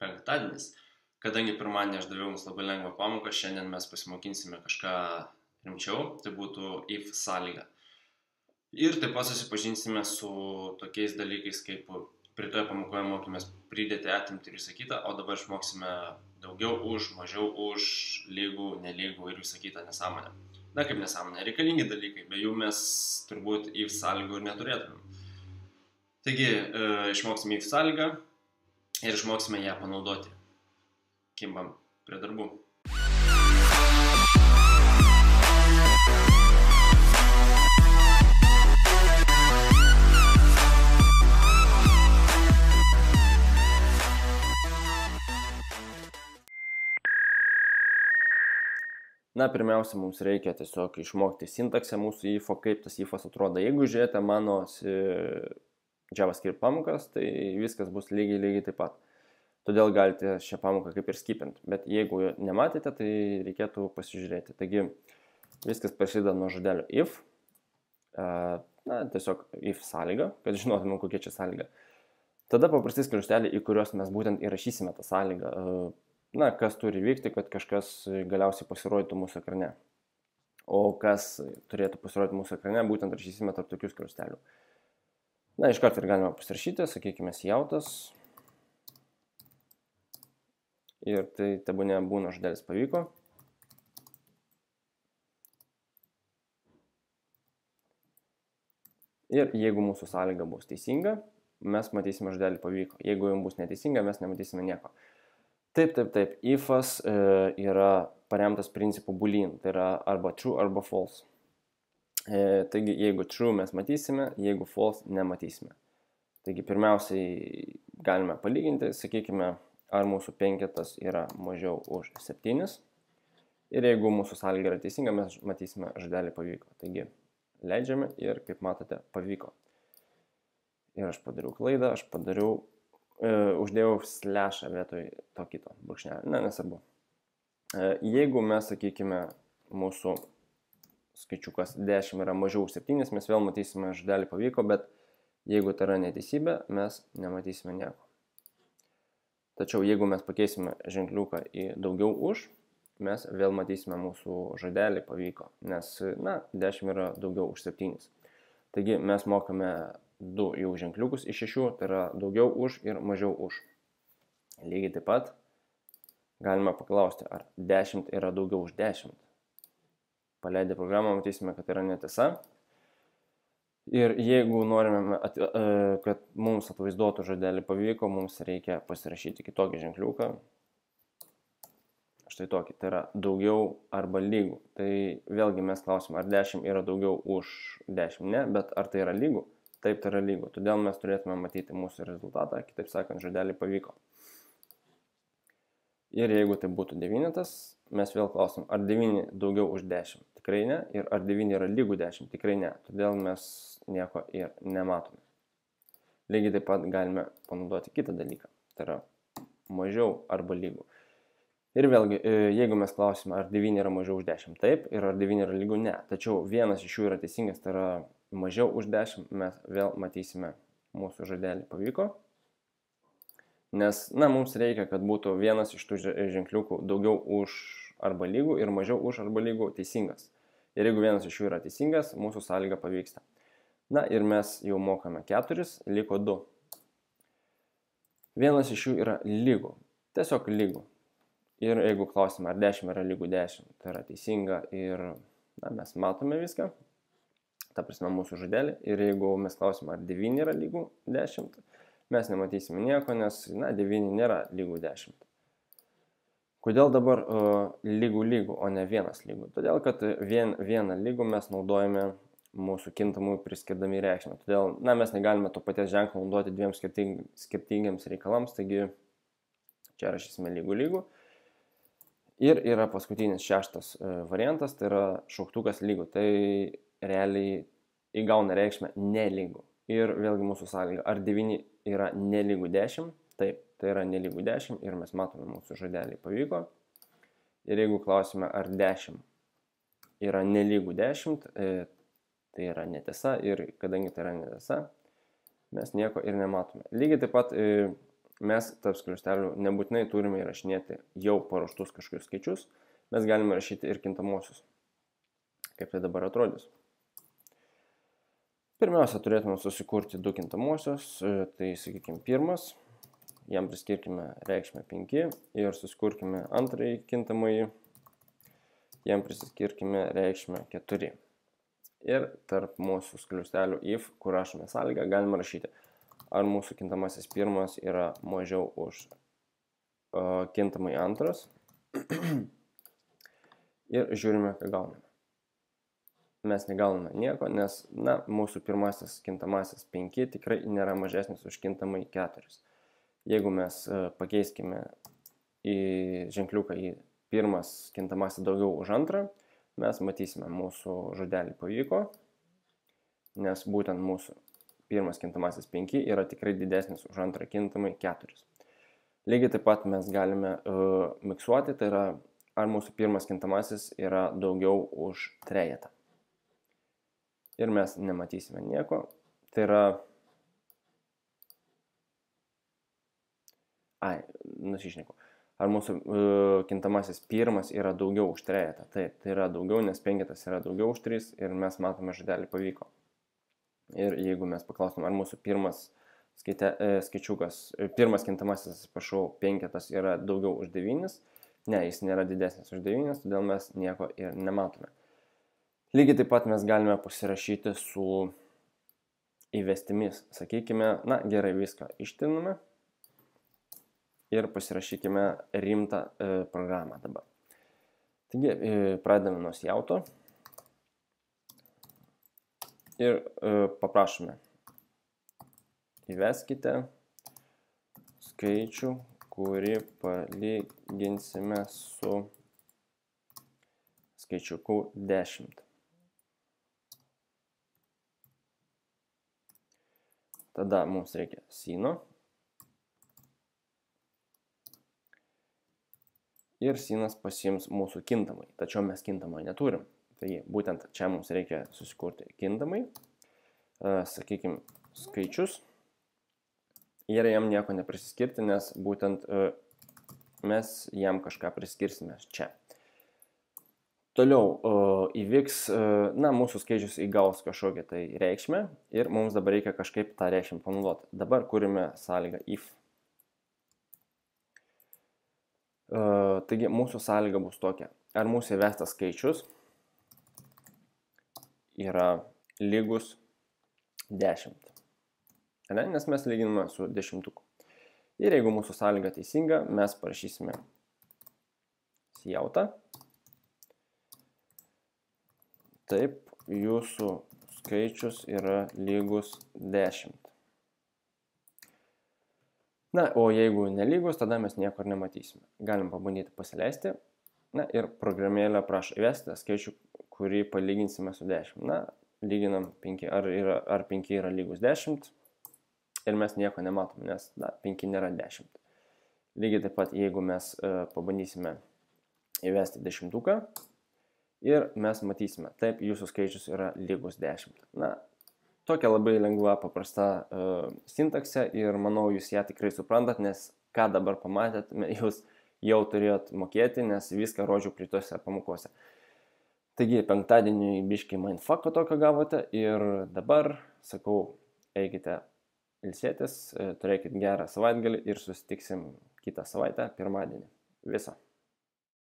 penktadienis. Kadangi pirmadienį aš daviau jums labai lengvą pamoką, šiandien mes pasimokinsime kažką rimčiau, tai būtų if sąlyga. Ir taip pat susipažinsime su tokiais dalykais, kaip praeitoje pamokoje mokėmės pridėti, atimti ir visą kitą, o dabar išmoksime daugiau už, mažiau už, lygų, nelygų ir visą kitą nesąmonę. Na kaip nesąmonė, reikalingi dalykai, be jų mes turbūt if sąlygų ir neturėtumėm. Taigi, išmoksime if sąlygą ir išmoksime ją panaudoti. Kimbam prie darbų. Na, pirmiausia, mums reikia tiesiog išmokti sintaksę mūsų ifo, kaip tas ifas atrodo. Jeigu žiūrėte mano JavaScript pamokas, tai viskas bus lygiai taip pat. Todėl galite šią pamoką kaip ir skipinti. Bet jeigu nematėte, tai reikėtų pasižiūrėti. Taigi, viskas prasideda nuo žodelio if. Na, tiesiog if sąlyga, kad žinotume, kokia čia sąlyga. Tada paprastai skliausteliai, į kuriuos mes būtent įrašysime tą sąlygą. Na, kas turi vykti, kad kažkas galiausiai pasirodytų mūsų ekrane. O kas turėtų pasirodyti mūsų ekrane, būtent rašysime tarp tokių skliaustelių. Na, iškart ir galime pasirašyti, sakykime, jautas. Ir tai tebūnė būna žodelis pavyko. Ir jeigu mūsų sąlyga bus teisinga, mes matysime žodelį pavyko. Jeigu jums bus neteisinga, mes nematysime nieko. Taip. Ifas yra paremtas principu boolean, tai yra arba true arba false. Taigi, jeigu true mes matysime, jeigu false nematysime. Taigi, pirmiausiai galime palyginti, sakykime, ar mūsų penketas yra mažiau už 7. Ir jeigu mūsų sąlyga yra teisinga, mes matysime žodelį pavyko. Taigi, leidžiame ir, kaip matote, pavyko. Ir aš padariau klaidą, uždėjau slešą vietoj to kito brūkšnelio. Ne, nesvarbu. Jeigu mes, sakykime, mūsų skaičiukas 10 yra mažiau už 7, mes vėl matysime žodelį pavyko, bet jeigu tai yra neteisybė, mes nematysime nieko. Tačiau jeigu mes pakeisime ženkliuką į daugiau už, mes vėl matysime mūsų žodelį pavyko, nes, na, 10 yra daugiau už 7. Taigi mes mokame 2 jau ženkliukus iš 6, tai yra daugiau už ir mažiau už. Lygiai taip pat galime paklausti, ar 10 yra daugiau už 10. Paleidę programą matysime, kad tai yra netiesa. Ir jeigu norime, kad mums atvaizduotų žodelį pavyko, mums reikia pasirašyti kitokį ženkliuką. Štai tokį, tai yra daugiau arba lygų. Tai vėlgi mes klausime, ar 10 yra daugiau už 10, ne, bet ar tai yra lygų? Taip, tai yra lygų. Todėl mes turėtume matyti mūsų rezultatą, kitaip sakant, žodelį pavyko. Ir jeigu tai būtų 9, mes vėl klausim, ar 9 daugiau už 10? Tikrai ne. Ir ar 9 yra lygų 10? Tikrai ne. Todėl mes nieko ir nematome. Lygiai taip pat galime panaudoti kitą dalyką. Tai yra mažiau arba lygų. Ir vėlgi, jeigu mes klausime, ar 9 yra mažiau už 10? Taip. Ir ar 9 yra lygų? Ne. Tačiau vienas iš jų yra teisingas, tai yra mažiau už 10, mes vėl matysime mūsų žodelį pavyko. Nes, na, mums reikia, kad būtų vienas iš tų ženkliukų daugiau už arba lygų ir mažiau už arba lygų teisingas. Ir jeigu vienas iš jų yra teisingas, mūsų sąlyga pavyksta. Na ir mes jau mokame 4, liko 2. Vienas iš jų yra lygų, tiesiog lygų. Ir jeigu klausime, ar 10 yra lygų 10, tai yra teisinga ir, na, mes matome viską. Ta prasme mūsų žodelį. Ir jeigu mes klausime, ar 9 yra lygų 10, mes nematysime nieko, nes, na, 9 nėra lygų 10. Kodėl dabar lygų, o ne vienas lygų? Todėl, kad vieną lygų mes naudojame mūsų kintamųjų priskirdami reikšmę. Todėl, na, mes negalime to paties ženklo naudoti dviem skirtingiams reikalams, taigi čia rašysime lygų. Ir yra paskutinis 6 variantas, tai yra šauktukas lygų. Tai realiai įgauna reikšmę nelygų. Ir vėlgi mūsų sąlyga, ar 9 yra nelygų 10? Taip, tai yra nelygų 10 ir mes matome mūsų žodelį pavyko. Ir jeigu klausime, ar 10 yra nelygų 10, tai yra netiesa ir kadangi tai yra netiesa, mes nieko ir nematome. Lygiai taip pat mes tarp skliaustelių nebūtinai turime įrašinėti jau paruoštus kažkokius skaičius, mes galime rašyti ir kintamosius. Kaip tai dabar atrodys? Pirmiausia, turėtume susikurti du kintamosios, tai sakykime pirmas, jam priskirkime reikšmę 5 ir susikurkime antrąjį kintamąjį, jam priskirkime reikšmę 4. Ir tarp mūsų skliaustelių if, kur rašome sąlygą, galime rašyti, ar mūsų kintamasis pirmas yra mažiau už kintamąjį antras. Ir žiūrime, ką gauname. Mes negauname nieko, nes mūsų pirmasis kintamasis 5 tikrai nėra mažesnis už kintamąjį 4. Jeigu mes pakeiskime į ženkliuką į pirmas kintamasis daugiau už antrą, mes matysime, mūsų žodelį pavyko, nes būtent mūsų pirmas kintamasis 5 yra tikrai didesnis už antrą kintamąjį 4. Lygiai taip pat mes galime miksuoti, tai yra, ar mūsų pirmas kintamasis yra daugiau už trejetą. Ir mes nematysime nieko. Tai yra... nusišneku. Ar mūsų kintamasis pirmas yra daugiau už trejetą? Taip, tai yra daugiau, nes 5 yra daugiau už 3 ir mes matome žodelį pavyko. Ir jeigu mes paklausom, ar mūsų pirmas kintamasis, 5 yra daugiau už 9, ne, jis nėra didesnis už 9, todėl mes nieko ir nematome. Lygiai taip pat mes galime pasirašyti su įvestimis. Sakykime, gerai, viską ištriname ir pasirašykime rimtą programą dabar. Taigi, pradedame nuo sijauto ir paprašome, įveskite skaičių, kurį palyginsime su skaičiuku 10. Tada mums reikia sino. Ir sinas pasiims mūsų kintamai, tačiau mes kintamai neturim. Taigi, būtent čia mums reikia susikurti kintamai, sakykime, skaičius ir jam nieko neprisiskirti, nes būtent mes jam kažką priskirsime čia. Toliau įvyks, mūsų skaičius įgaus kažkokią tai reikšmę ir mums dabar reikia kažkaip tą reikšmę panaudoti. Dabar kurime sąlygą if. Taigi mūsų sąlyga bus tokia, ar mūsų įvestas skaičius yra lygus 10, nes mes lyginame su 10. Ir jeigu mūsų sąlyga teisinga, mes parašysime sijautą. Taip, jūsų skaičius yra lygus 10. O jeigu nelygus, tada mes nieko nematysime. Galim pabandyti pasileisti. Ir programėlė prašo įvesti skaičių, kurį palyginsime su 10. Lyginam 5, ar 5 yra lygus 10. Ir mes nieko nematom, nes 5 nėra 10. Lygiai taip pat, jeigu mes pabandysime įvesti 10. Ir mes matysime, taip, jūsų skaičius yra lygus 10. Tokia labai lengva, paprasta sintaksė ir manau, jūs ją tikrai suprantat, nes ką dabar pamatėt, jūs jau turėjot mokėti, nes viską rodžiau praeitose pamokose. Taigi, penktadienį biškį mindfucko tokio gavote ir dabar, sakau, eikite ilsėtis, turėkit gerą savaitgalį ir susitiksim kitą savaitę, pirmadienį. Viso.